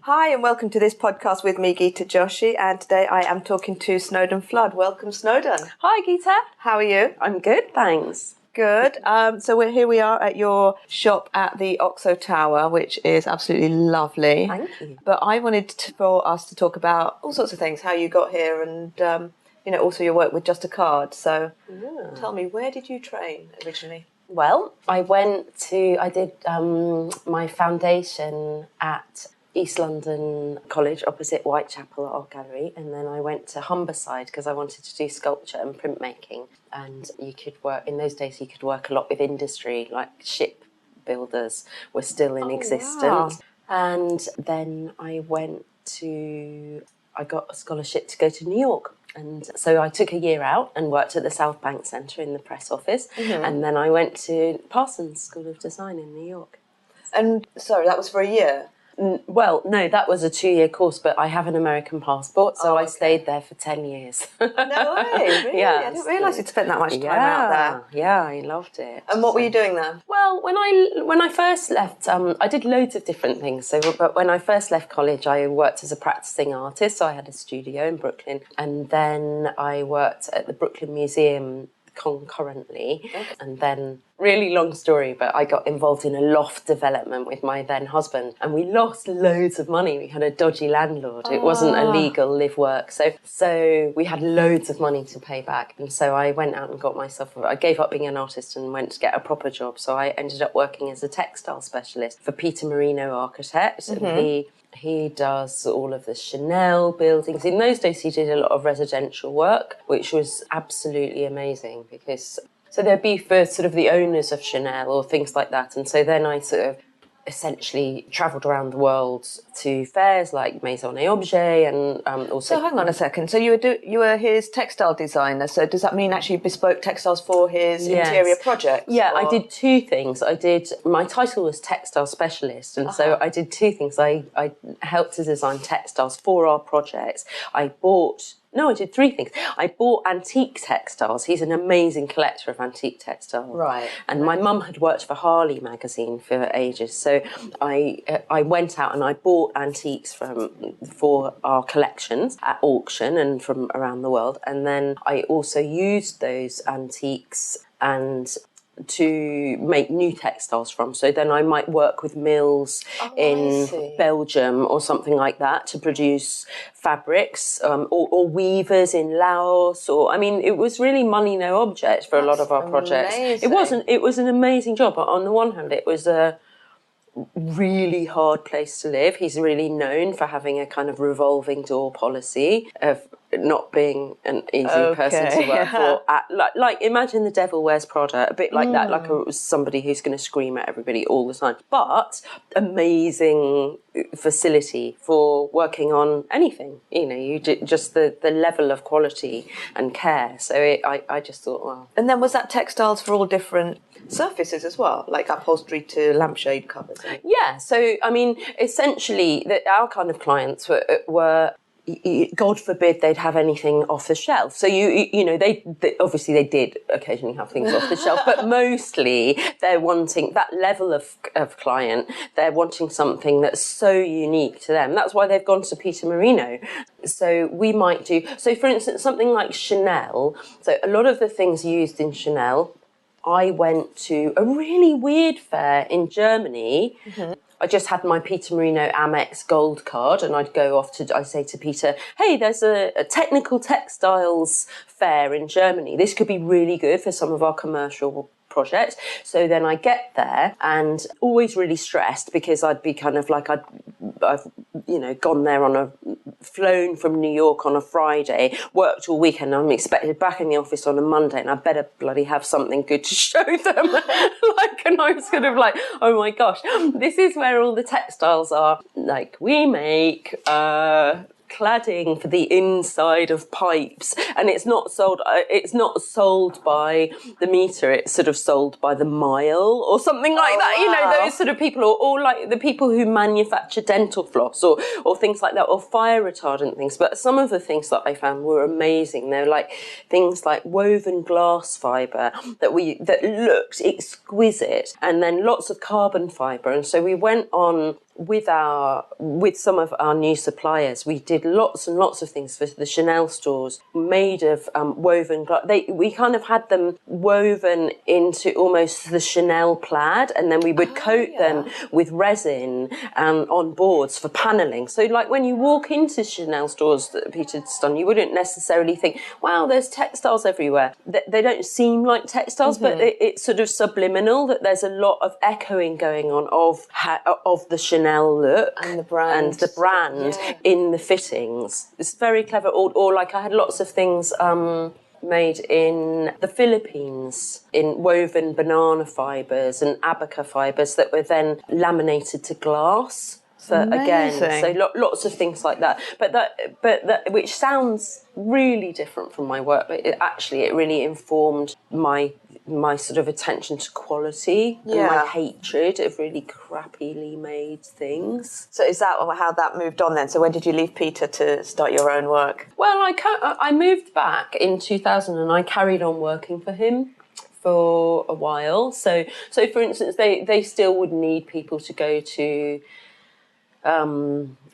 Hi and welcome to this podcast with me, Geeta Joshi, and today I am talking to Snowden Flood. Welcome, Snowden. Hi, Geeta. How are you? I'm good, thanks. Good. So we are at your shop at the Oxo Tower, which is absolutely lovely. Thank you. But I wanted for us to talk about all sorts of things, how you got here and, also your work with Just a Card. So tell me, where did you train originally? Well, I did my foundation at East London College opposite Whitechapel at Art Gallery, and then I went to Humberside because I wanted to do sculpture and printmaking, and you could work, in those days you could work a lot with industry, like ship builders were still in existence. Wow. And then I got a scholarship to go to New York. And so I took a year out and worked at the South Bank Centre in the press office, and then I went to Parsons School of Design in New York. And sorry, that was for a year? Well, no, that was a 2-year course, but I have an American passport, so I stayed there for 10 years. No way, really? Yeah, I didn't realise you'd spent that much time out there. Yeah, I loved it. And what were you doing there? Well, when I first left, I did loads of different things. But when I first left college, I worked as a practicing artist, so I had a studio in Brooklyn, and then I worked at the Brooklyn Museum concurrently, and then, really long story, but I got involved in a loft development with my then husband, and we lost loads of money. We had a dodgy landlord. It wasn't a legal live work, so we had loads of money to pay back, and so I went out and I gave up being an artist and went to get a proper job. So I ended up working as a textile specialist for Peter Marino Architect, and he does all of the Chanel buildings. In those days, he did a lot of residential work, which was absolutely amazing because so there'd be for sort of the owners of Chanel or things like that. And so then I sort of essentially travelled around the world to fairs like Maison et Objet and also... So hang on a second. So you were his textile designer. So does that mean actually bespoke textiles for his interior projects? Yeah, I did two things. My title was textile specialist, and so I did two things. I helped to design textiles for our projects. I did three things. I bought antique textiles. He's an amazing collector of antique textiles. Right. And my mum had worked for Harley magazine for ages. So I went out and I bought antiques for our collections at auction and from around the world. And then I also used those antiques and to make new textiles from. So then I might work with mills in Belgium or something like that to produce fabrics, or weavers in Laos, it was really money no object for a lot of our projects. It was an amazing job. On the one hand, it was a really hard place to live. He's really known for having a kind of revolving door policy of not being an easy person to work for. Like imagine The Devil Wears Prada, a bit like that, like somebody who's going to scream at everybody all the time. But amazing facility for working on anything. Just the level of quality and care. So I just thought, wow. And then was that textiles for all different surfaces as well, like upholstery to lampshade covers? Yeah. So essentially, our kind of clients were God forbid they'd have anything off the shelf. So they obviously they did occasionally have things off the shelf, but mostly they're wanting that level of client. They're wanting something that's so unique to them. That's why they've gone to Peter Marino. So we might do. So for instance, something like Chanel. So a lot of the things used in Chanel. I went to a really weird fair in Germany. I just had my Peter Marino Amex Gold card, and I say to Peter, hey, there's a technical textiles fair in Germany. This could be really good for some of our commercial projects. So then I get there and always really stressed because I'd be kind of like, I've gone there flown from New York on a Friday, worked all weekend, I'm expected back in the office on a Monday, and I better bloody have something good to show them. And I was kind of like, oh my gosh, this is where all the textiles are. Like, we make cladding for the inside of pipes, and it's not sold by the meter, it's sort of sold by the mile or something like that. Wow. You know, those sort of people, or like the people who manufacture dental floss or things like that, or fire retardant things. But some of the things that I found were amazing. They're like things like woven glass fibre that looked exquisite, and then lots of carbon fibre. And so we went on with some of our new suppliers, we did lots and lots of things for the Chanel stores made of woven glass. We kind of had them woven into almost the Chanel plaid, and then we would coat them with resin on boards for paneling. So like when you walk into Chanel stores that Peter done, you wouldn't necessarily think, wow, there's textiles everywhere. They don't seem like textiles, but it's sort of subliminal that there's a lot of echoing going on of the Chanel look and the brand, in the fittings. It's very clever. Or like I had lots of things made in the Philippines in woven banana fibres and abaca fibres that were then laminated to glass. So again, so lots of things like that. But that which sounds really different from my work, but it really informed my sort of attention to quality and my hatred of really crappily made things. So is that how that moved on then? So when did you leave Peter to start your own work? Well, I moved back in 2000 and I carried on working for him for a while. So for instance, they still would need people to go to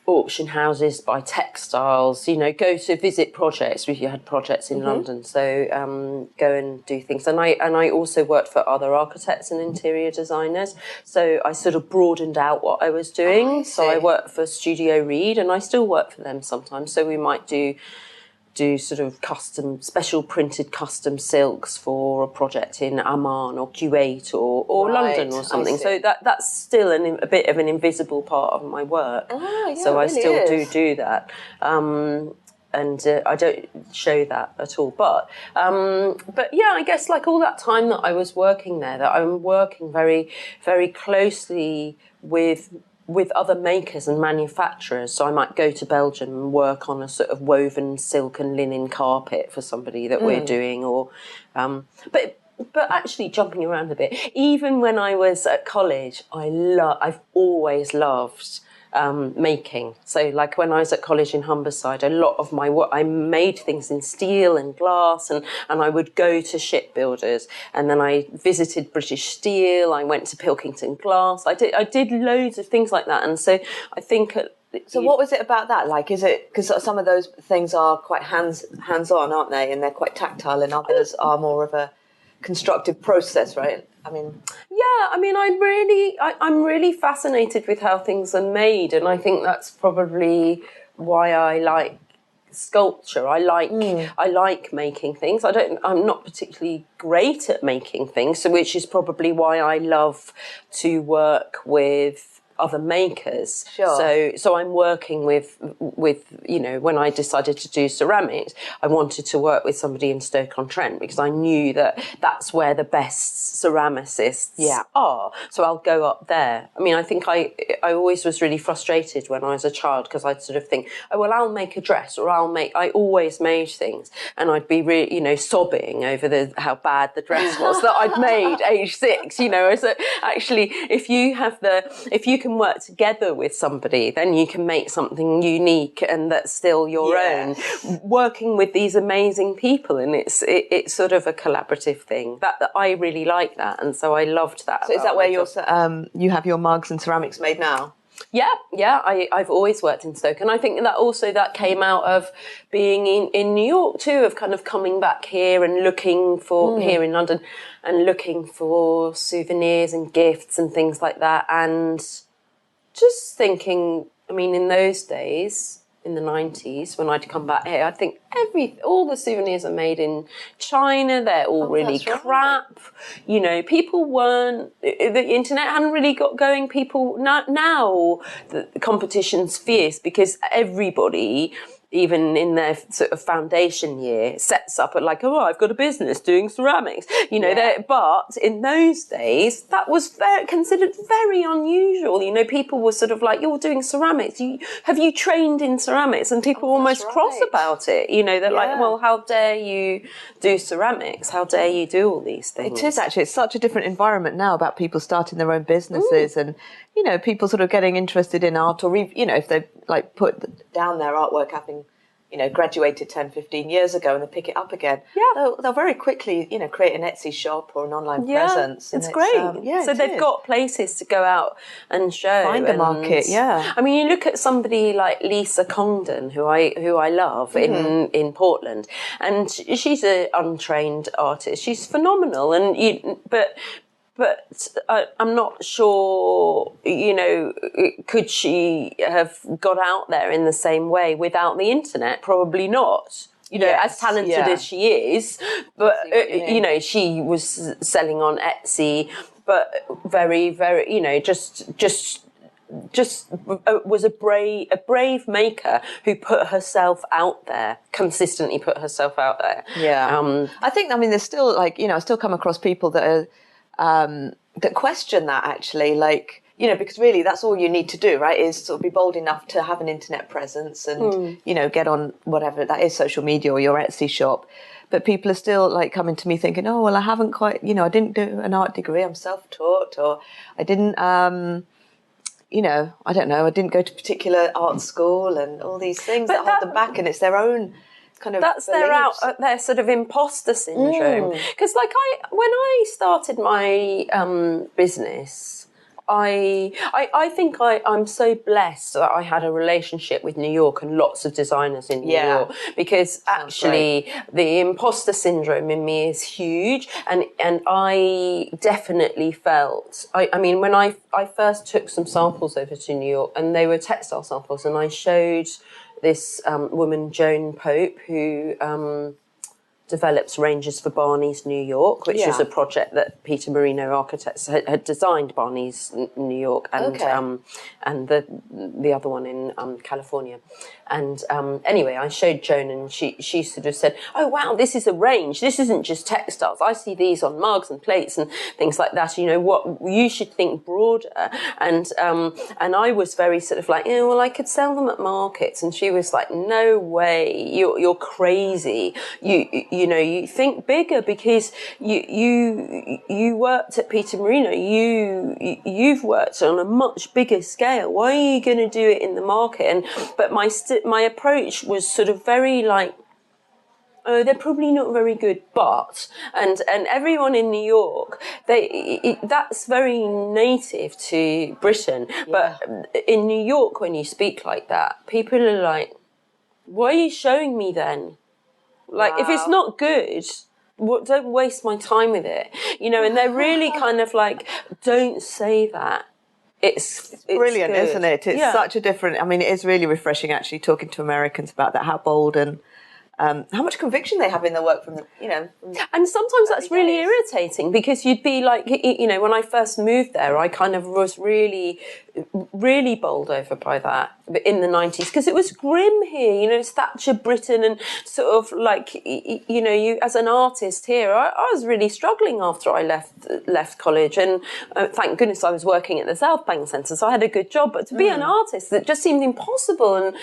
auction houses, buy textiles, go to visit projects. We had projects in London, so go and do things. And I also worked for other architects and interior designers, so I sort of broadened out what I was doing. So I worked for Studio Reed, and I still work for them sometimes. So we might do sort of special printed custom silks for a project in Amman or Kuwait or London or something. So that's still a bit of an invisible part of my work. So I still do that. And I don't show that at all. But yeah, I guess like all that time that I was working there, that I'm working very, very closely with other makers and manufacturers. So I might go to Belgium and work on a sort of woven silk and linen carpet for somebody that we're doing, or but actually jumping around a bit. Even when I was at college, I've always loved making. So like when I was at college in Humberside, a lot of my work, I made things in steel and glass, and I would go to shipbuilders, and then I visited British Steel, I went to Pilkington Glass, I did loads of things like that. And so I think... So what was it about that? Like, is it because some of those things are quite hands-on, aren't they? And they're quite tactile, and others are more of a constructive process, right? I'm really fascinated with how things are made, and I think that's probably why I like sculpture. I like making things. I'm not particularly great at making things, which is probably why I love to work with other makers. So I'm working with when I decided to do ceramics, I wanted to work with somebody in Stoke-on-Trent because I knew that that's where the best ceramicists are. So I'll go up there. I mean, I think I always was really frustrated when I was a child because I'd sort of think, oh, well, I'll make a dress, or I always made things, and I'd be really, sobbing over how bad the dress was that I'd made age 6, So actually, if you can work together with somebody, then you can make something unique and that's still your own. Working with these amazing people, and it's sort of a collaborative thing. That I really like that, and so I loved that. So is that where you have your mugs and ceramics made now? Yeah. I've always worked in Stoke, and I think that came out of being in New York too, of kind of coming back here and looking for here in London and looking for souvenirs and gifts and things like that, and just thinking, I mean, in those days, in the 90s, when I'd come back here, I'd think all the souvenirs are made in China. They're all really crap. Right. People weren't, the internet hadn't really got going. People, now the competition's fierce because everybody, even in their sort of foundation year, sets up at like, oh, I've got a business doing ceramics, but in those days, that was considered very unusual. People were sort of like, you're doing ceramics. Have you trained in ceramics? And people were almost cross about it. They're like, well, how dare you do ceramics? How dare you do all these things? It is actually, it's such a different environment now about people starting their own businesses and, people sort of getting interested in art, or, if they like put down their artwork, having graduated 10, 15 years ago, and they pick it up again. Yeah. They'll very quickly, create an Etsy shop or an online presence. And it's great. So they've got places to go out and show. Find a market, yeah. I mean, you look at somebody like Lisa Congdon, who I love in Portland, and she's an untrained artist. She's phenomenal, but I'm not sure, could she have got out there in the same way without the internet? Probably not. As talented as she is, but, she was selling on Etsy, but very, very, just was a brave maker who put herself out there, consistently put herself out there. Yeah. I think, there's still, I still come across people that are, that question that actually, because really that's all you need to do, right, is sort of be bold enough to have an internet presence and, get on whatever that is, social media or your Etsy shop. But people are still coming to me thinking, oh, well, I haven't quite, I didn't do an art degree, I'm self-taught, or I didn't, I don't know, I didn't go to particular art school and all these things that hold them back, and it's their own kind of that's beliefs. their sort of imposter syndrome. Because when I started my business, I think I'm so blessed that I had a relationship with New York and lots of designers in New York, because actually the imposter syndrome in me is huge, and I definitely felt, I mean, when I first took some samples over to New York, and they were textile samples, and I showed this woman, Joan Pope, who develops ranges for Barney's New York, which is a project that Peter Marino Architects had designed, Barney's New York, and the other one in California. And anyway, I showed Joan, and she sort of said, oh, wow, this is a range. This isn't just textiles. I see these on mugs and plates and things like that. What you should think broader. And I was very sort of like, well, I could sell them at markets. And she was like, no way, you're crazy. You think bigger, because you worked at Peter Marino. You've worked on a much bigger scale. Why are you going to do it in the market? But my approach was sort of very like, oh, they're probably not very good, but and everyone in New York, that's very native to Britain. Yeah. But in New York, when you speak like that, people are like, why are you showing me then? Like, if it's not good, don't waste my time with it. And they're really kind of like, don't say that. It's brilliant, good. Isn't it? It's such a different, it is really refreshing actually talking to Americans about that, how bold and how much conviction they have in their work from. And sometimes that's really irritating, because you'd be like, when I first moved there, I kind of was really, really bowled over by that in the 90s, because it was grim here, it's Thatcher Britain, and sort of like, you as an artist here, I was really struggling after I left college, and thank goodness I was working at the South Bank Centre, so I had a good job, but to be an artist, it just seemed impossible, and,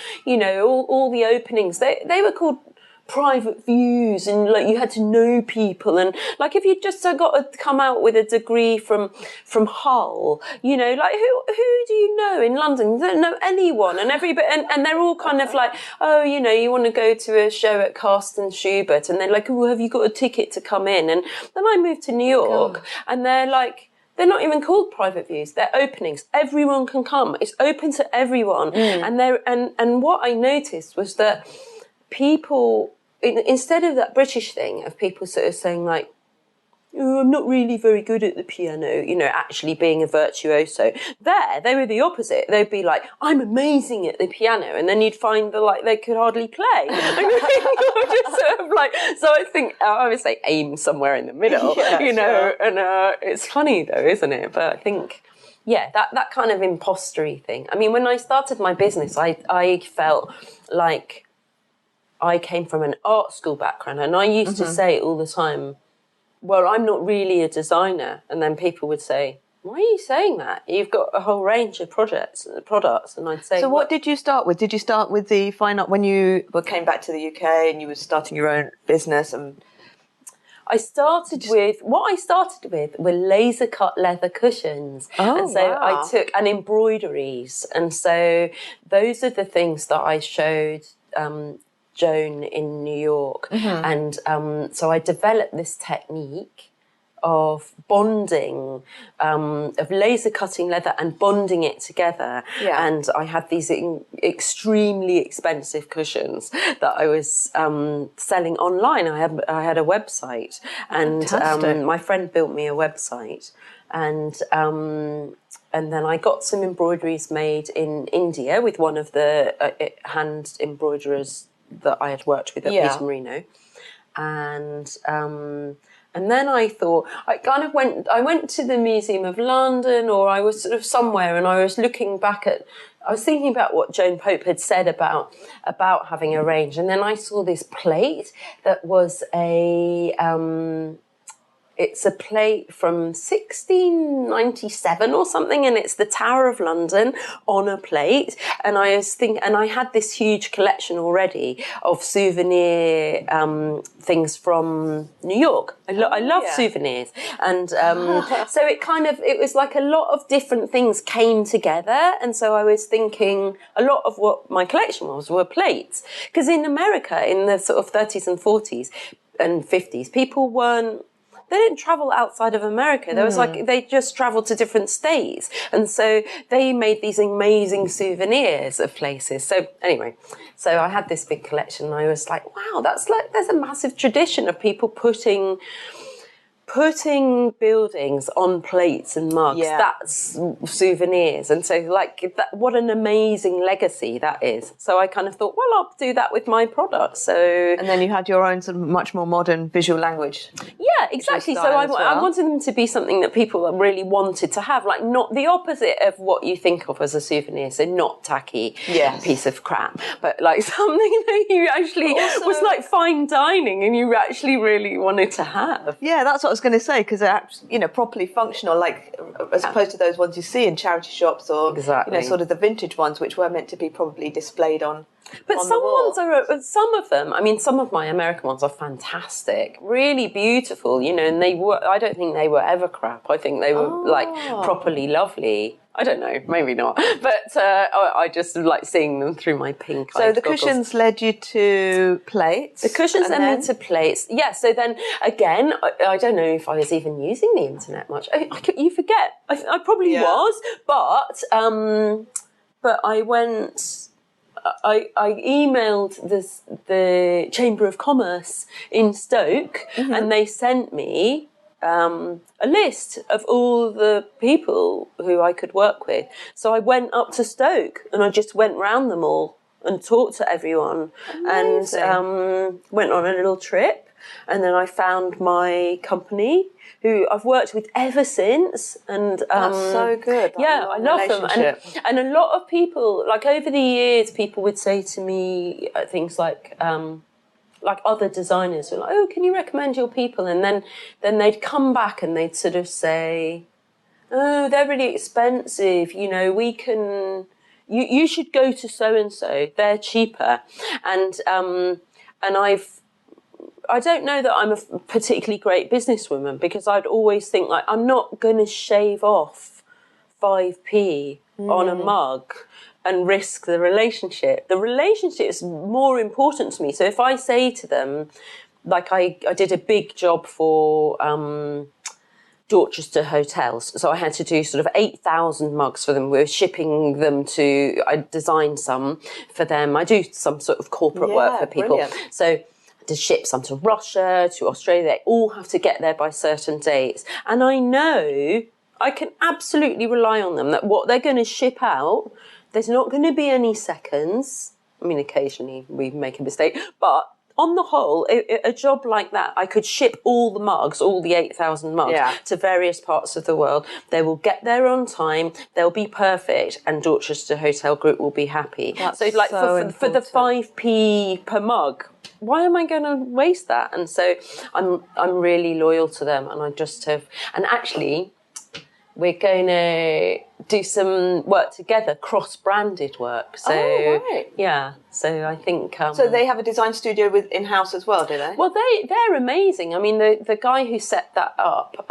all the openings, they were called private views, and like you had to know people, and like if you just got to come out with a degree from Hull, like who do you know in London? You don't know anyone, and and they're all kind of like, oh, you want to go to a show at Karsten Schubert, and they're like, oh, have you got a ticket to come in? And then I moved to New York, and they're like, they're not even called private views. They're openings. Everyone can come. It's open to everyone. And what I noticed was that people, instead of that British thing of people sort of saying like, oh, I'm not really very good at the piano, actually being a virtuoso. They were the opposite. They'd be like, I'm amazing at the piano. And then you'd find that they could hardly play. Just sort of like, so I think, I would say aim somewhere in the middle, sure. And it's funny though, isn't it? But I think, that kind of impostery thing. When I started my business, I felt like I came from an art school background, and I used to say all the time, well, I'm not really a designer. And then people would say, why are you saying that? You've got a whole range of products. And I'd say... So what did you start with? Did you start with the fine art when you came back to the UK and you were starting your own business? And what I started with were laser cut leather cushions. Oh, and so wow. I took, and embroideries. And so those are the things that I showed Joan in New York. And so I developed this technique of bonding, of laser cutting leather and bonding it together. Yeah. And I had these extremely expensive cushions that I was selling online. I had a website, and my friend built me a website, and then I got some embroideries made in India with one of the hand embroiderers that I had worked with at Peter Marino, and then I thought, I went to the Museum of London, or I was sort of somewhere, and I was looking back I was thinking about what Joan Pope had said about having a range. And then I saw this plate that was it's a plate from 1697 or something, and it's the Tower of London on a plate. And I was and I had this huge collection already of souvenir things from New York. I love souvenirs, and so it was like a lot of different things came together. And so I was thinking a lot of what my collection were plates, because in America in the sort of 30s and 40s and 50s, they didn't travel outside of America. There was they just traveled to different states. And so they made these amazing souvenirs of places. So anyway, so I had this big collection, and I was like, wow, there's a massive tradition of people putting buildings on plates and mugs. That's souvenirs. And so what an amazing legacy that is. So I kind of thought, well, I'll do that with my products. So, and then you had your own sort of much more modern visual language. Yeah, exactly. So I wanted them to be something that people really wanted to have, like not the opposite of what you think of as a souvenir. So not tacky piece of crap, but like something that you actually was like fine dining and you actually really wanted to have. Yeah, that's what I was going to say, because they're, properly functional, like as opposed to those ones you see in charity shops or sort of the vintage ones, which were meant to be probably displayed on. But some of them, I mean, some of my American ones are fantastic, really beautiful, and I don't think they were ever crap. I think they were properly lovely. I don't know, maybe not. But I just like seeing them through my pink eye. So the cushions led you to plates? The cushions led me to plates. Yeah, so then again, I don't know if I was even using the internet much. You forget. I probably was, but I went... I emailed the Chamber of Commerce in Stoke, and they sent me a list of all the people who I could work with. So I went up to Stoke and I just went round them all and talked to everyone. Amazing. And went on a little trip. And then I found my company, who I've worked with ever since. And that's so good. I love them. And a lot of people, like over the years, people would say to me things like other designers were like, oh, can you recommend your people? And then they'd come back and they'd sort of say, oh, they're really expensive. We can, you should go to so-and-so. They're cheaper. And I don't know that I'm a particularly great businesswoman, because I'd always think like, I'm not going to shave off 5p on a mug and risk the relationship. The relationship is more important to me. So if I say to them, like I did a big job for Dorchester hotels, so I had to do sort of 8,000 mugs for them. We were shipping them I designed some for them. I do some sort of corporate work for people. Brilliant. So to ship some to Russia, to Australia, they all have to get there by certain dates. And I know I can absolutely rely on them that what they're going to ship out, there's not going to be any seconds. I mean, occasionally we make a mistake, but on the whole, a job like that, I could ship all the mugs, all the 8,000 mugs to various parts of the world. They will get there on time. They'll be perfect, and Dorchester Hotel Group will be happy. That's for the 5p per mug, why am I going to waste that? And so I'm really loyal to them, and I just have. And actually, we're going to do some work together, cross-branded work. So, right. Yeah. So I think... so they have a design studio in-house as well, do they? Well, they're amazing. I mean, the guy who set that up,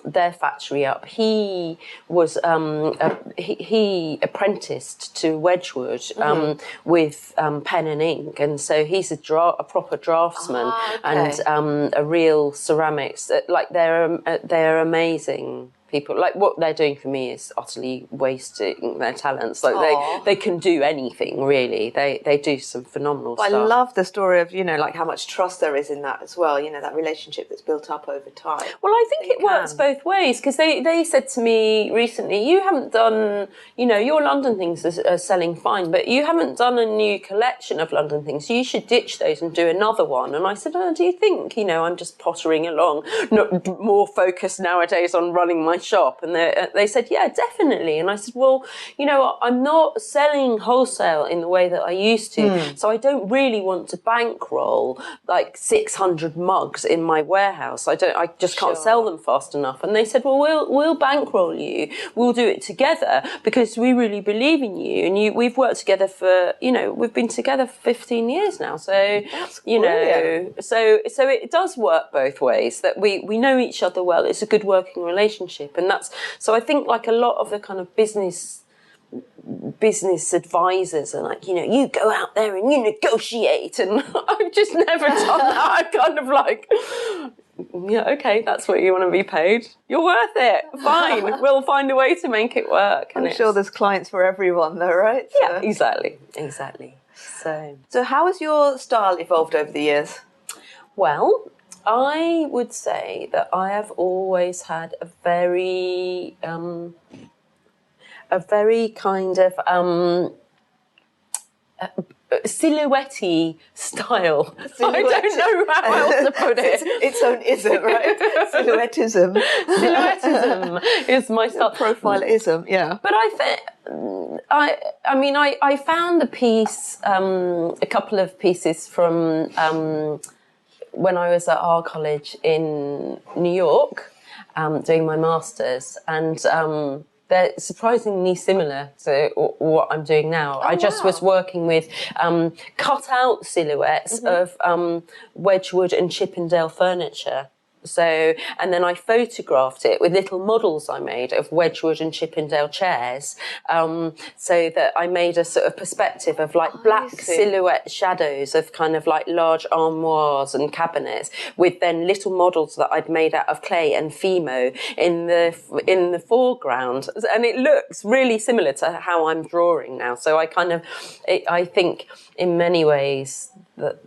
their factory up, he was he apprenticed to Wedgwood with pen and ink, and so he's a proper draftsman and a real ceramics. Like they're amazing people. Like what they're doing for me is utterly wasting their talents. Like they can do anything really. They do some phenomenal stuff. I love the story of like how much trust there is in that as well. That relationship that's built up over time. Well, I think it works both ways, because they said to me recently, you haven't done, your London things are selling fine, but you haven't done a new collection of London things. You should ditch those and do another one. And I said, do you think, I'm just pottering along, not more focused nowadays on running my shop? And they said, yeah, definitely. And I said, well, I'm not selling wholesale in the way that I used to, so I don't really want to bankroll like 600 mugs in my warehouse. I just can't sell them fast enough. And they said, well, we'll bankroll you. We'll do it together because we really believe in you. And we've worked together for, we've been together for 15 years now. So, that's brilliant. so it does work both ways, that we know each other well. It's a good working relationship. And so I think like a lot of the kind of business advisors are like, you go out there and you negotiate, and I've just never done that. I'm kind of like, yeah, okay, that's what you want to be paid. You're worth it. Fine, we'll find a way to make it work. I'm sure there's clients for everyone though, right? Yeah, exactly. So how has your style evolved over the years? Well, I would say that I have always had a very kind of silhouette-y style. I don't know how else to put it. Its own ism, right? Silhouettism. Silhouettism is my style. Profileism, yeah. But I think, I found the piece, a couple of pieces from when I was at our college in New York, doing my master's, and they're surprisingly similar to what I'm doing now. I just was working with cut-out silhouettes of Wedgwood and Chippendale furniture. So, and then I photographed it with little models I made of Wedgwood and Chippendale chairs, so that I made a sort of perspective of like black silhouette shadows of kind of like large armoires and cabinets, with then little models that I'd made out of clay and Fimo in the foreground, and it looks really similar to how I'm drawing now. So I I think in many ways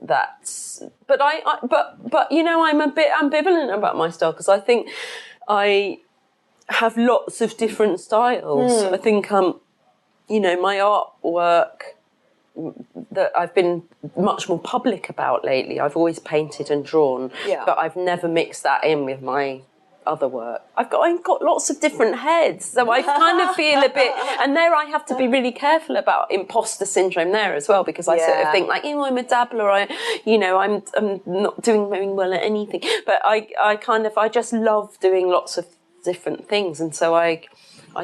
that's, but I'm a bit ambivalent about my style, because I think I have lots of different styles. I think my artwork that I've been much more public about lately, I've always painted and drawn, but I've never mixed that in with my other work. I've got lots of different heads, so I kind of feel a bit, and there I have to be really careful about imposter syndrome there as well, because I sort of think like, I'm a dabbler, I'm not doing very well at anything, but I just love doing lots of different things, and so I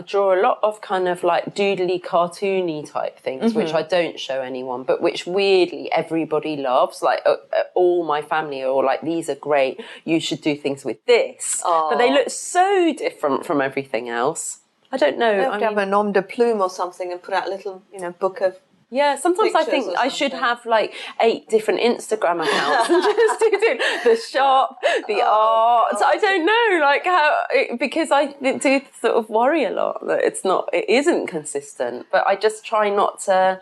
draw a lot of kind of like doodly, cartoony type things, which I don't show anyone, but which weirdly everybody loves. Like all my family are all like, these are great, you should do things with this. But they look so different from everything else. I don't know. You have to have a nom de plume or something and put out a little, book of... Yeah, sometimes I think I should have like 8 different Instagram accounts and just do the shop, the art. So I don't know, like because I do sort of worry a lot that it isn't consistent. But I just try not to.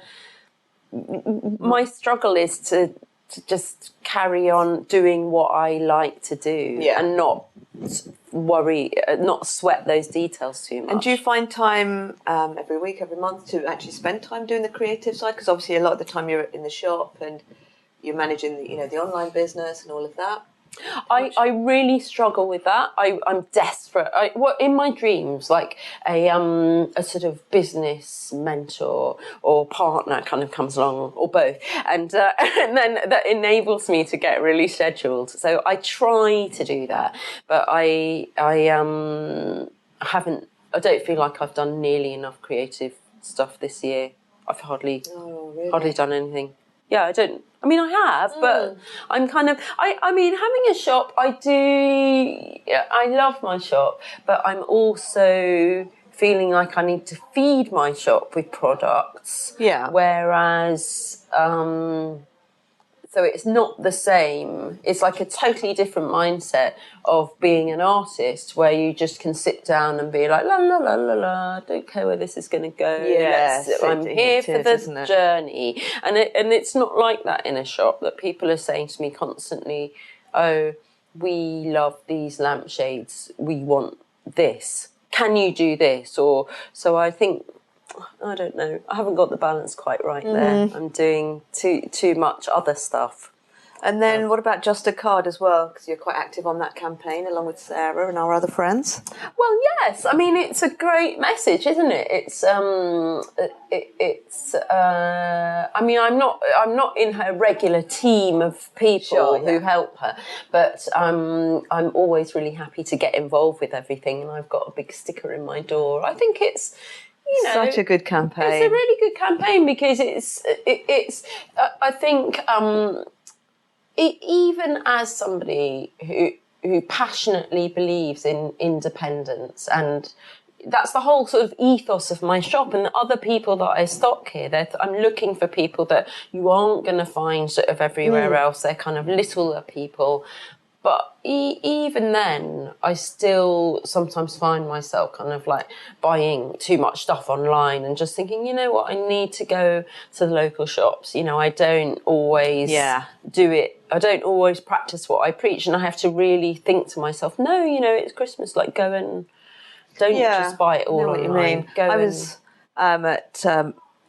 My struggle is to just carry on doing what I like to do and not worry, not sweat those details too much. And do you find time every week, every month to actually spend time doing the creative side? Because obviously a lot of the time you're in the shop and you're managing the online business and all of that. I really struggle with that. I'm desperate. In my dreams, like a sort of business mentor or partner kind of comes along, or both, and then that enables me to get really scheduled. So I try to do that, but I haven't I don't feel like I've done nearly enough creative stuff this year. I've hardly done anything. Yeah, I don't. I mean, I have, but I'm kind of. I mean, having a shop, I do. I love my shop, but I'm also feeling like I need to feed my shop with products. Yeah. Whereas, so it's not the same. It's like a totally different mindset of being an artist, where you just can sit down and be like, la la la la la, don't care where this is going to go. Yes, I'm here for the journey, and it's not like that in a shop. That people are saying to me constantly, "Oh, we love these lampshades. We want this. Can you do this?" Or so I think. I don't know. I haven't got the balance quite right there. I'm doing too much other stuff. And then what about Just a Card as well? Because you're quite active on that campaign along with Sarah and our other friends. Well, yes. I mean, it's a great message, isn't it? It's I mean, I'm not in her regular team of people who help her, but I'm always really happy to get involved with everything, and I've got a big sticker in my door. I think it's. Such a good campaign. It's a really good campaign because it's. I think even as somebody who passionately believes in independence, and that's the whole sort of ethos of my shop, and the other people that I stock here, I'm looking for people that you aren't going to find sort of everywhere else. They're kind of littler people. But even then, I still sometimes find myself kind of like buying too much stuff online and just thinking, you know what, I need to go to the local shops. You know, I don't always do it. I don't always practice what I preach, and I have to really think to myself, no, you know, it's Christmas. Like, go and don't just buy it all online. What you mean. I was at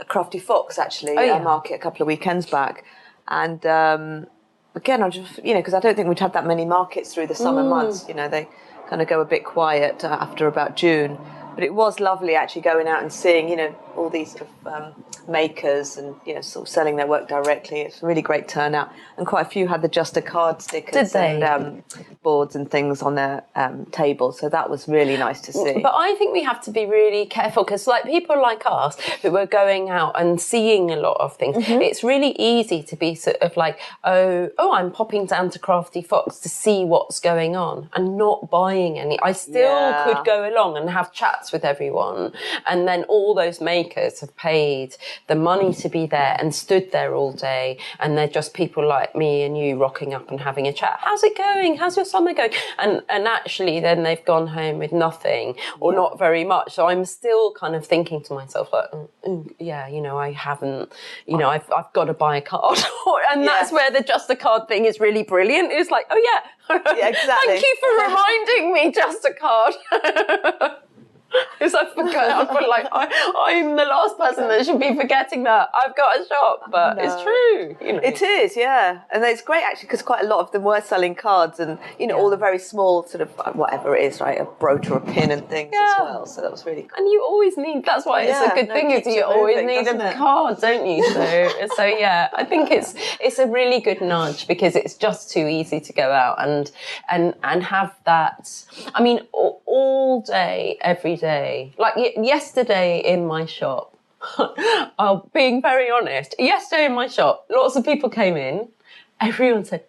Crafty Fox, actually, at a market a couple of weekends back, and... Again, I just, because I don't think we'd had that many markets through the summer months. You know, they kind of go a bit quiet after about June. But it was lovely actually going out and seeing, all these sort of makers and, sort of selling their work directly. It's a really great turnout. And quite a few had the Just a Card stickers and boards and things on their table. So that was really nice to see. But I think we have to be really careful because like people like us who are going out and seeing a lot of things, it's really easy to be sort of like, oh, I'm popping down to Crafty Fox to see what's going on and not buying any. I still could go along and have chats with everyone, and then all those makers have paid the money to be there and stood there all day, and they're just people like me and you rocking up and having a chat. How's it going? How's your summer going? And actually then they've gone home with nothing or not very much. So I'm still kind of thinking to myself like, I haven't, I've got to buy a card. And that's where the Just a Card thing is really brilliant. It's like, exactly. Thank you for reminding me, Just a Card. Because I forgot. I feel like I'm the last person that should be forgetting that I've got a shop, but it's true. It is, and it's great actually because quite a lot of them were selling cards and all the very small sort of whatever it is, right? A brooch or a pin and things as well. So that was really cool. And you always need. That's why it's a good thing is you always need a card, don't you? So yeah, I think it's a really good nudge because it's just too easy to go out and have that. I mean, all day, every day. Like yesterday in my shop, being very honest, yesterday in my shop, lots of people came in. Everyone said,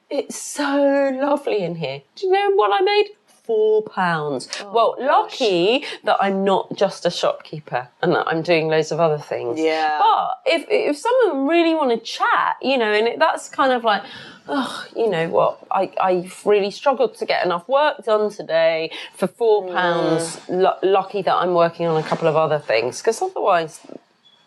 it's so lovely in here. Do you know what I made? £4. Lucky that I'm not just a shopkeeper and that I'm doing loads of other things. Yeah. But if some of them really want to chat, and that's kind of like, oh, you know what? I've really struggled to get enough work done today for £4. Lucky that I'm working on a couple of other things because otherwise,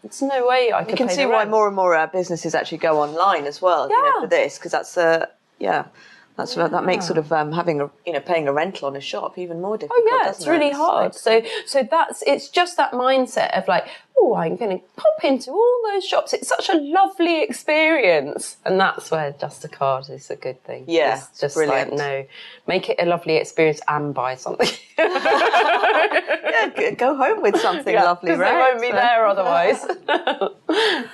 there's no way I could. You can see why more and more businesses actually go online as well. For this because that's that makes sort of having paying a rental on a shop even more difficult. Oh yeah, it's really hard. So it's just that mindset of like, oh, I'm going to pop into all those shops. It's such a lovely experience, and that's where Just a Card is a good thing. Yeah, it's just brilliant. like make it a lovely experience and buy something. Go home with something lovely, right? They won't be there otherwise.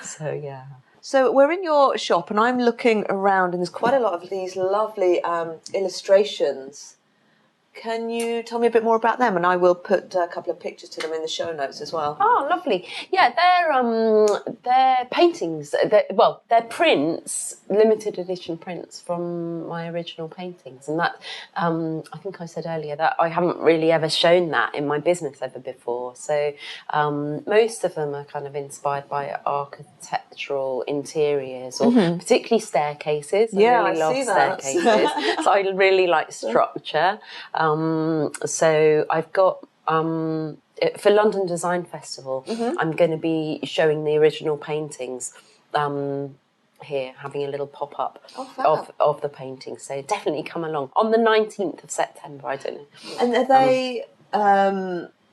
So yeah. So we're in your shop and I'm looking around and there's quite a lot of these lovely illustrations Can you tell me a bit more about them? And I will put a couple of pictures to them in the show notes as well. Oh, lovely. Yeah, they're paintings. They're prints, limited edition prints from my original paintings. And that, I think I said earlier that I haven't really ever shown that in my business ever before. So most of them are kind of inspired by architectural interiors, or particularly staircases. I really love staircases. So I really like structure. So I've got... for London Design Festival, I'm going to be showing the original paintings here, having a little pop-up of the paintings. So definitely come along. On the 19th of September, I don't know. And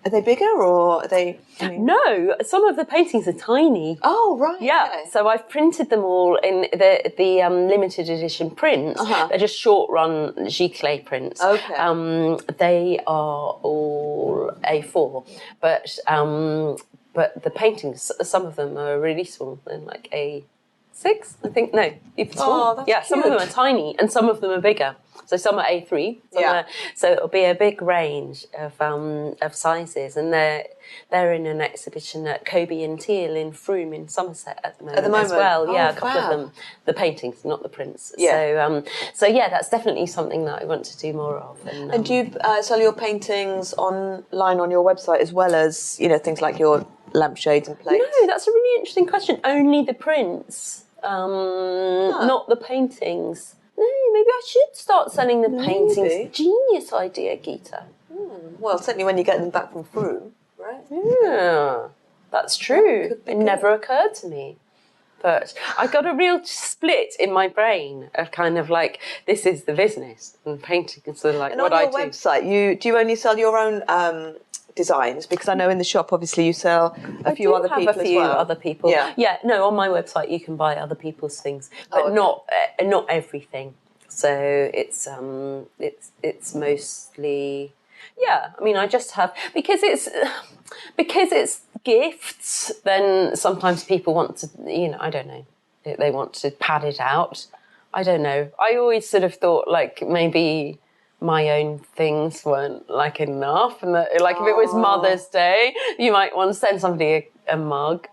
are they bigger, or are they... No, some of the paintings are tiny. Oh, right. Yeah, okay. So I've printed them all in the limited edition prints. They're just short-run giclée prints. Okay. They are all A4, but the paintings, some of them are really small, and like A6, I think. No, even small. Oh, that's cute. Some of them are tiny, and some of them are bigger. So some are A3, so it'll be a big range of sizes, and they're in an exhibition at Kobe and Teal in Frome in Somerset at the moment as well. Oh, a couple of them, the paintings, not the prints. Yeah. So that's definitely something that I want to do more of. And do you sell your paintings online on your website as well as things like your lampshades and plates? No, that's a really interesting question. Only the prints, not the paintings. No, maybe I should start selling the paintings. Genius idea, Geeta. Well, certainly when you get them back from Frome, right? Yeah, that's true. It never occurred to me. But I got a real split in my brain of kind of like, this is the business, and painting is sort of like what I do. And on your website, do you only sell your own designs? Because I know in the shop, obviously, you sell a few other people as well. Other people. Yeah. No, on my website you can buy other people's things, but not everything. So it's mostly. Yeah, I mean, I just have because it's gifts. Then sometimes people want to, I don't know, they want to pad it out. I don't know. I always sort of thought like maybe my own things weren't like enough, and that, like if it was Mother's Day, you might want to send somebody a mug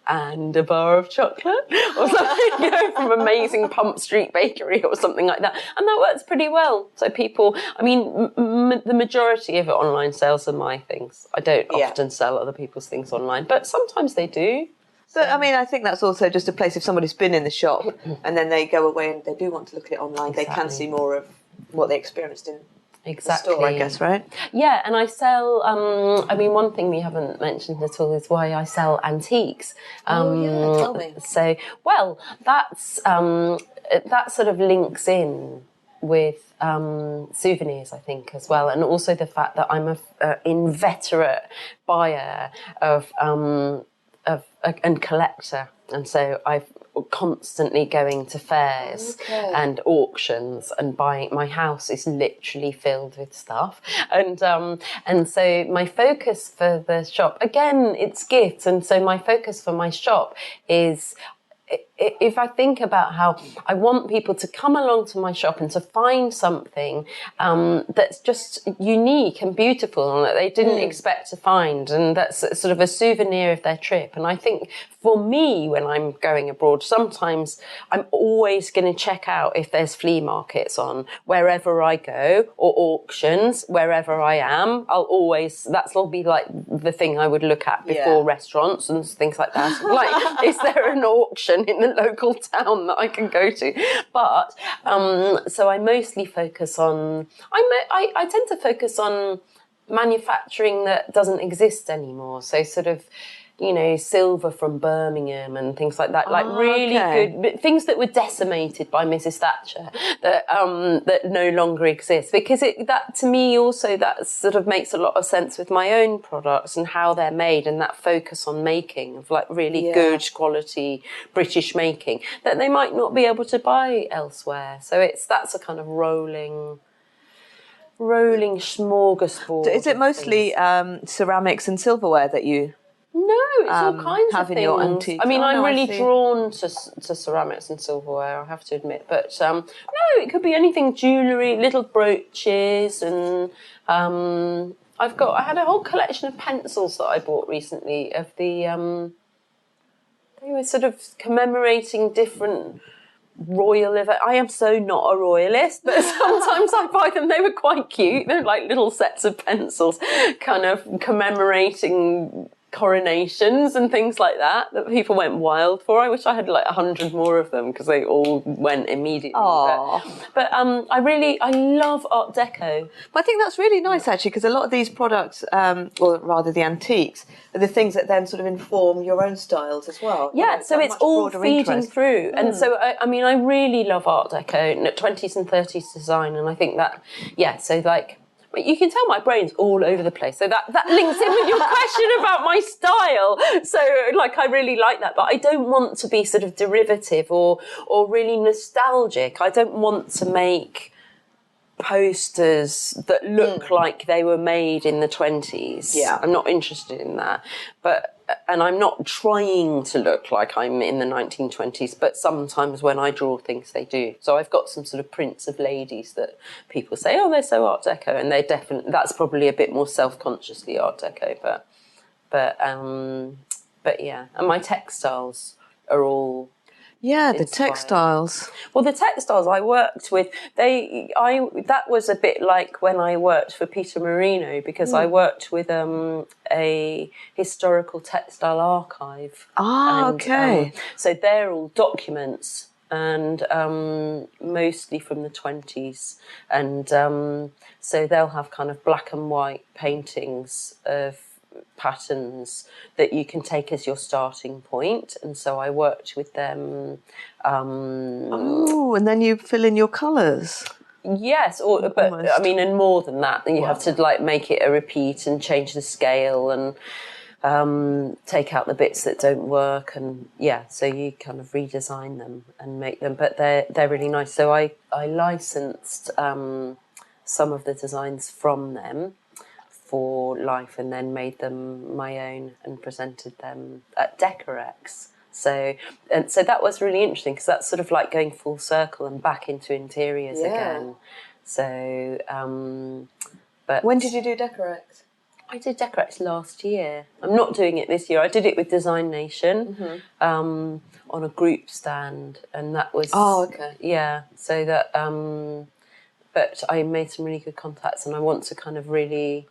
and a bar of chocolate or something, from Amazing Pump Street Bakery or something like that, and that works pretty well. So people, I mean, the majority of online sales are my things. I don't often sell other people's things online, but sometimes they do. But I mean, I think that's also just a place if somebody's been in the shop and then they go away and they do want to look at it online, they can see more of what they experienced in the store, I guess, right? Yeah, and I sell, I mean, one thing we haven't mentioned at all is why I sell antiques. Tell me. So, well, that's, that sort of links in with souvenirs, I think, as well, and also the fact that I'm an inveterate buyer of and collector, and so I've constantly going to fairs and auctions and buying. My house is literally filled with stuff, and so my focus for the shop, again, it's gifts, and so my focus for my shop is, if I think about how I want people to come along to my shop and to find something that's just unique and beautiful and that they didn't expect to find, and that's sort of a souvenir of their trip. And I think for me, when I'm going abroad, sometimes I'm always going to check out if there's flea markets on wherever I go, or auctions wherever I am. That'll be like the thing I would look at before restaurants and things like that. Like, is there an auction in the local town that I can go to? But so I mostly focus on, I tend to focus on manufacturing that doesn't exist anymore. So sort of, silver from Birmingham and things like that, like really good things that were decimated by Mrs. Thatcher that no longer exist, because that to me also, that sort of makes a lot of sense with my own products and how they're made, and that focus on making of like really good quality British making that they might not be able to buy elsewhere. So that's a kind of rolling smorgasbord. Is it mostly ceramics and silverware that you No, it's all kinds of having things. your antique. I mean, Oh, I'm no, I really see. drawn to ceramics and silverware, I have to admit. But no, it could be anything: jewellery, little brooches, and I had a whole collection of pencils that I bought recently. Of the they were sort of commemorating different royal event. I am so not a royalist, but sometimes I buy them. They were quite cute. They're like little sets of pencils, kind of commemorating coronations and things like that people went wild for. I wish I had like 100 more of them because they all went immediately. But I love Art Deco. But I think that's really nice actually, because a lot of these products, or rather the antiques, are the things that then sort of inform your own styles as well. Yeah, so it's all feeding through. And so, I mean, I really love Art Deco, 20s and 30s design. And I think that, so like, you can tell my brain's all over the place. So that links in with your question about my style. So, like, I really like that. But I don't want to be sort of derivative or really nostalgic. I don't want to make posters that look like they were made in the 20s. Yeah. I'm not interested in that. And I'm not trying to look like I'm in the 1920s, but sometimes when I draw things, they do. So I've got some sort of prints of ladies that people say, oh, they're so Art Deco, and they definitely, that's probably a bit more self-consciously Art Deco, but yeah. And my textiles are all the textiles. Well, the textiles I worked with, that was a bit like when I worked for Peter Marino, because I worked with a historical textile archive. Okay. So they're all documents, and mostly from the 20s, and so they'll have kind of black and white paintings of patterns that you can take as your starting point. And so I worked with them. And then you fill in your colours. Yes, but almost. I mean, and more than that, then you have to like make it a repeat and change the scale and take out the bits that don't work, and so you kind of redesign them and make them. But they're really nice. So I licensed some of the designs from them for life, and then made them my own and presented them at Decorex. So that was really interesting, because that's sort of like going full circle and back into interiors again. So, but when did you do Decorex? I did Decorex last year. I'm not doing it this year. I did it with Design Nation on a group stand, and that was So that, but I made some really good contacts, and I want to kind of really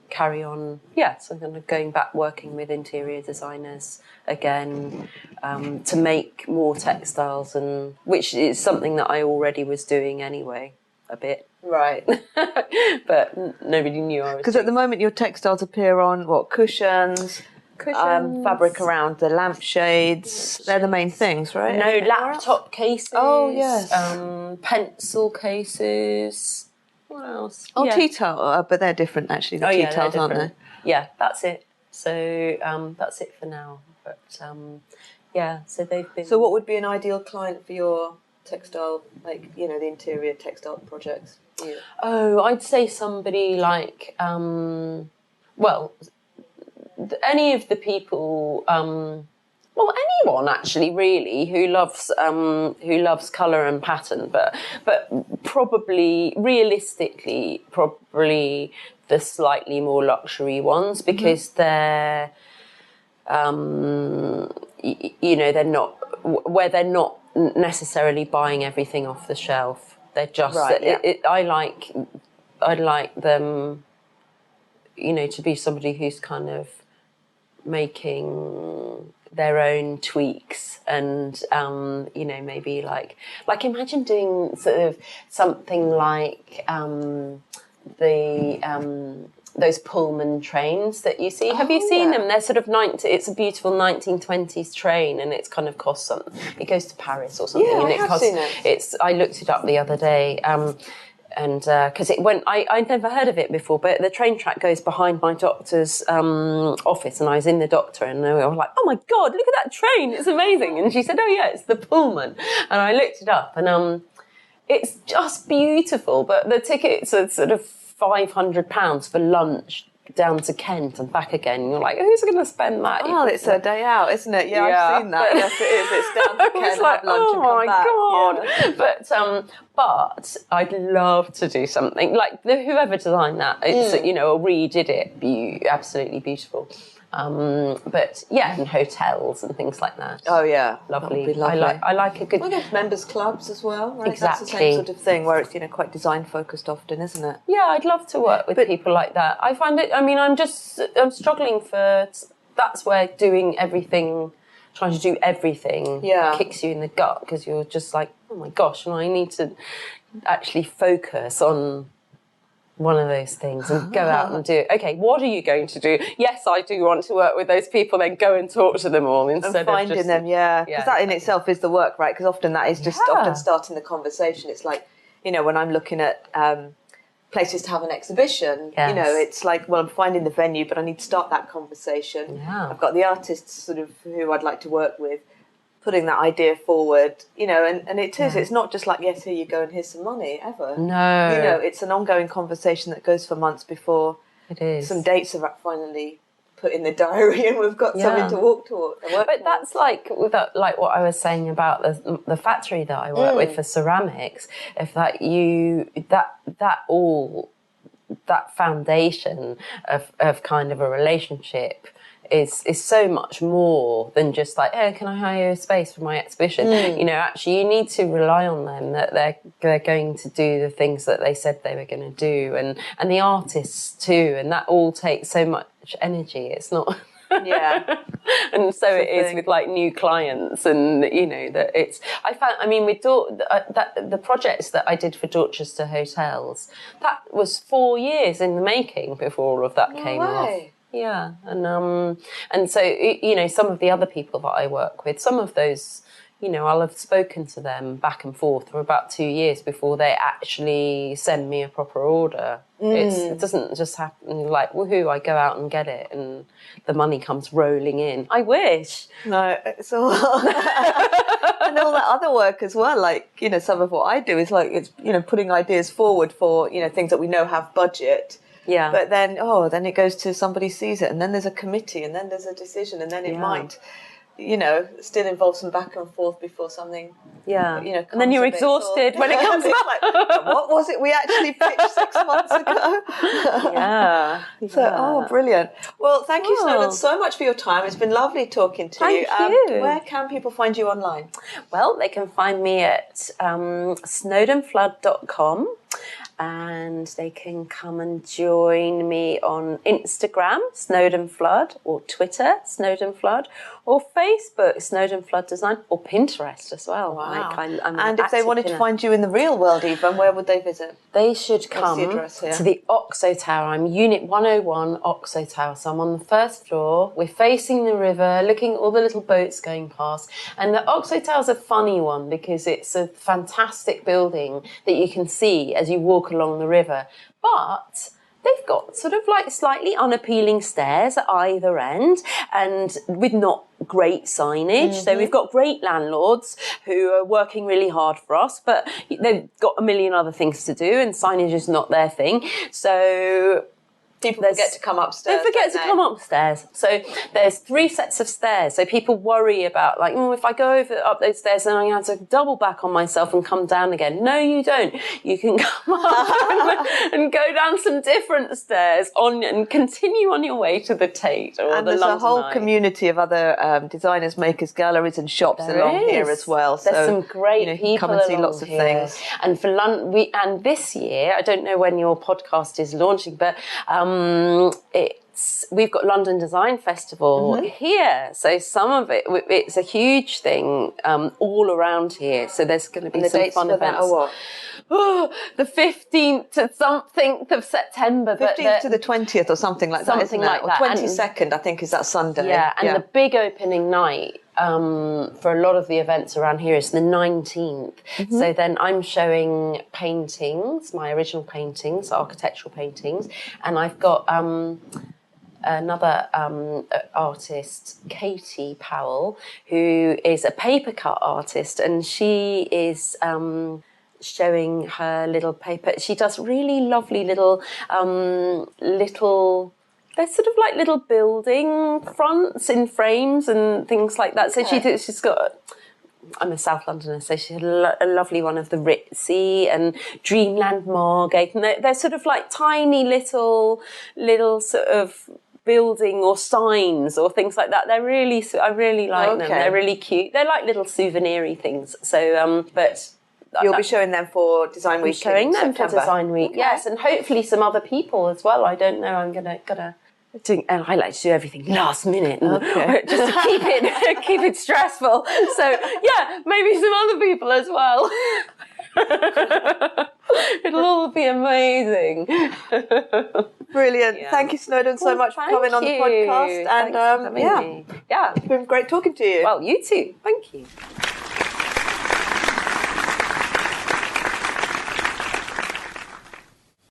carry on, so I'm kind of going back working with interior designers again, to make more textiles, and which is something that I already was doing anyway, a bit. Right. But nobody knew I was. Because at the moment your textiles appear on cushions, fabric around the lampshades. They're the main things, right? No, laptop cases. Oh, yes. Pencil cases. What else? Tea towel, but they're different actually. The tea towels, aren't they? Yeah, that's it. So that's it for now. But so they've been. So what would be an ideal client for your textile, like the interior textile projects? Yeah. Oh, I'd say somebody like any of the people. Anyone actually, really, who loves colour and pattern, but probably realistically, the slightly more luxury ones, because they're they're not necessarily buying everything off the shelf. They're just I'd like them, to be somebody who's kind of making their own tweaks, and maybe like imagine doing sort of something like those Pullman trains that you see. Have you seen them? They're sort of it's a beautiful 1920s train, and it's kind of costs something. It goes to Paris or something, and I have seen it. I looked it up the other day. And because I'd never heard of it before, but the train track goes behind my doctor's office, and I was in the doctor, and I was like, oh my God, look at that train, it's amazing. And she said, oh yeah, it's the Pullman. And I looked it up, and it's just beautiful, but the tickets are sort of £500 for lunch down to Kent and back again. And you're like, who's going to spend that? Oh, it's a day out, isn't it? Yeah, I've seen that. Yes, it is. It's down to Kent, like, have lunch and come back. God. Yeah. But I'd love to do something like whoever designed that. It's or redid it. Absolutely beautiful. But yeah, and hotels and things like that. Oh yeah, lovely. That would be lovely. I like a good. I guess members clubs as well, right? Exactly. That's the same sort of thing where it's quite design focused often, isn't it? Yeah, I'd love to work with people like that. I find it. I mean, I'm struggling for. That's where doing everything, trying to do everything, kicks you in the gut because you're just like, oh my gosh, and I need to actually focus on one of those things and go out and do it. Okay, what are you going to do? Yes, I do want to work with those people, then go and talk to them all instead and finding of just, them, because that in itself is the work, right? Because often that is just often starting the conversation. It's like, when I'm looking at places to have an exhibition, it's like, well, I'm finding the venue, but I need to start that conversation. Yeah. I've got the artists sort of who I'd like to work with, putting that idea forward, and it is, it's not just like, yes, here you go and here's some money, ever. No. It's an ongoing conversation that goes for months before it is. Some dates are finally put in the diary and we've got something to work towards. But that's like what I was saying about the factory that I work with for ceramics. If that foundation of kind of a relationship is so much more than just like, oh, can I hire a space for my exhibition? Actually, you need to rely on them that they're going to do the things that they said they were going to do, and the artists too, and that all takes so much energy. It's not. Yeah. And so it is with like new clients, and that it's. I found. I mean, with the projects that I did for Dorchester Hotels, that was 4 years in the making before all of that came off. Yeah, and so some of the other people that I work with, some of those, I'll have spoken to them back and forth for about 2 years before they actually send me a proper order. It doesn't just happen like, woohoo, I go out and get it and the money comes rolling in. I wish. No, it's all... and all that other work as well, like, some of what I do is like, it's, putting ideas forward for, things that we know have budget. Yeah. But then, then it goes to somebody sees it, and then there's a committee, and then there's a decision, and then it might, still involve some back and forth before something. Yeah. And then you're exhausted when it comes back. Like, what was it we actually pitched 6 months ago? Yeah. So, brilliant. Well, thank you, Snowden, so much for your time. It's been lovely talking to you. Thank you. Where can people find you online? Well, they can find me at snowdenflood.com. And they can come and join me on Instagram, Snowden Flood, or Twitter, Snowden Flood, or Facebook, Snowden Flood Design, or Pinterest as well. Wow. I'm and if they wanted to find you in the real world even, where would they visit? They should come the address here? to the Oxo Tower. I'm Unit 101 Oxo Tower, so I'm on the first floor. We're facing the river, looking at all the little boats going past. And the Oxo Tower's a funny one because it's a fantastic building that you can see as you walk along the river. But they've got sort of like slightly unappealing stairs at either end and with not great signage. Mm-hmm. So we've got great landlords who are working really hard for us, but they've got a million other things to do and signage is not their thing. So people forget to come upstairs. They forget to come upstairs. So there's 3 sets of stairs. So people worry about like, if I go up those stairs, then I'm going to have to double back on myself and come down again. No, you don't. You can come up and go down some different stairs and continue on your way to the Tate or and the London there's a whole Eye. Community of other designers, makers, galleries and shops along here as well. There's some great people come and see lots of here. things. And for London, and this year, I don't know when your podcast is launching, but we've got London Design Festival here, so some of it's a huge thing all around here. So there's going to be some fun events. That are what? The 15th to something of September, 15th to the 20th or something like that. Something like that. Or 22nd, I think, is that Sunday. Yeah, and the big opening night for a lot of the events around here is the 19th. Mm-hmm. So then I'm showing paintings, my original paintings, architectural paintings, and I've got another artist, Katie Powell, who is a paper cut artist, and she is showing her little paper. She does really lovely little they're sort of like little building fronts in frames and things like that. So she's got. I'm a South Londoner, so she had a lovely one of the Ritzy and Dreamland Margate, and they're sort of like tiny little sort of building or signs or things like that. They're really, I really like them. They're really cute. They're like little souvenir-y things. So, but you'll be showing them for Design Week. Showing them September. for Design Week, yes, and hopefully some other people as well. I don't know. I'm gonna. And I like to do everything last minute, and just to keep it stressful. So yeah, maybe some other people as well. It'll all be amazing. Brilliant. Yeah. Thank you, Snowden, so much for coming on the podcast. And me. It's been great talking to you. Well, you too. Thank you.